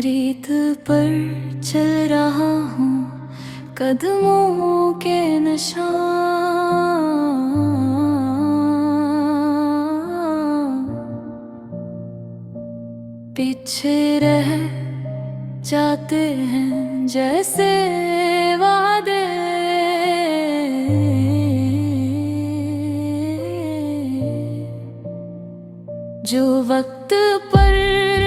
रीत पर चल रहा हूँ, कदमों के निशान पीछे रह जाते हैं जैसे वादे। जो वक्त पर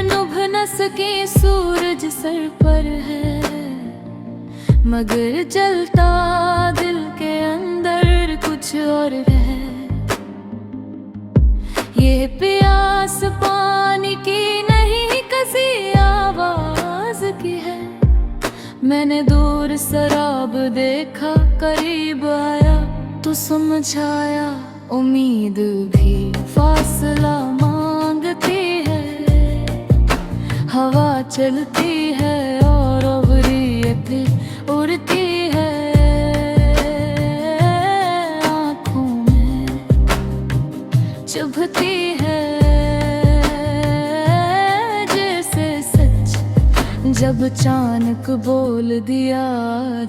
नुभ न सके सूरज सर पर है, मगर जलता दिल के अंदर कुछ और है। ये प्यास पानी की नहीं किसी आवाज की है। मैंने दूर सराब देखा, करीब आया तो समझाया उम्मीद भी फासला मांगती है। हवा चलती है और अबरी फिर उड़ती है। आँखों में चुभती है जैसे सच, जब अचानक बोल दिया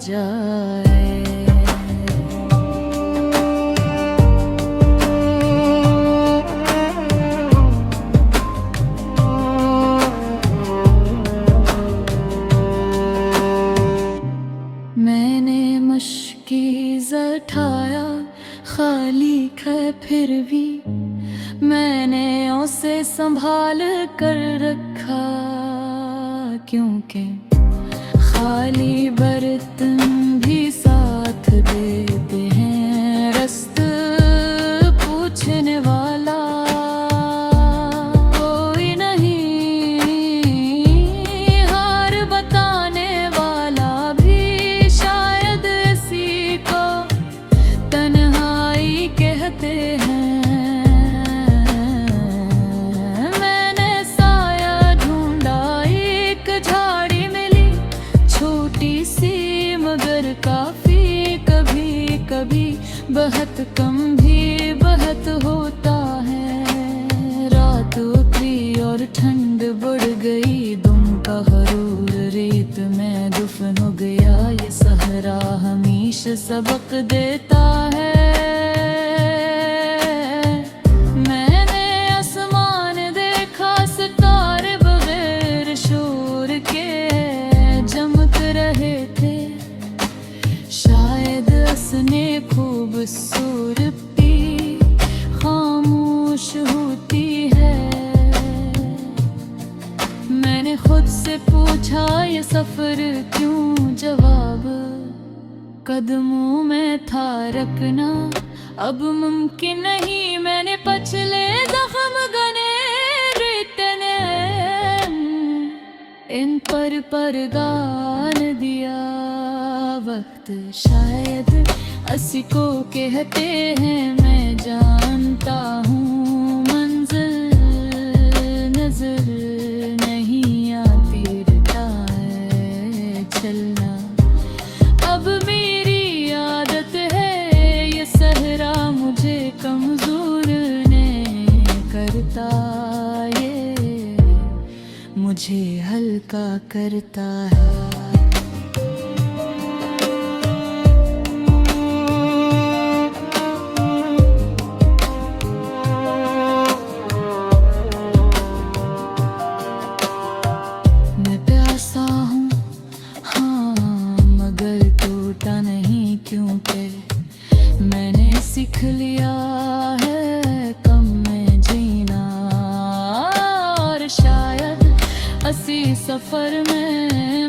जाए। मैंने मुश्किल उठाया, खाली है फिर भी मैंने उसे संभाल कर रखा। क्योंकि खाली बर्तन भी साथ देते हैं रस्त पूछने वाला कोई नहीं। हार बताने वाला भी शायद इसी को तन्हाई कहते हैं। मैंने साया ढूंढा, एक झाड़ी मिली छोटी सी मगर काफी। कभी कभी बहुत कम भी बहुत होता है। रात उतरी और ठंड बढ़ गई, दुम का हरूर रेत में दफन हो गया। ये सहरा हमेशा सबक देता है। मैंने आसमान देखा, सितारे बगैर शोर के चमक रहे थे। शायद असने खूबसूरती खामोश होती है। मैंने खुद से पूछा ये सफर क्यों, जवाब कदमों में था रखना अब मुमकिन नहीं। मैंने पछले जख्म गने रितने, इन पर गान दिया वक्त। शायद असी को कहते हैं, मैं जानता हूँ मंजिल नजर नहीं आती, रहता है चलना अब मेरी आदत है। ये सहरा मुझे कमजोर नहीं करता, ये मुझे हल्का करता है। मैं प्यासा हूँ हाँ, मगर टूटा नहीं, क्योंकि मैंने सीख लिया है कम में जीना। और शायद असी सफर में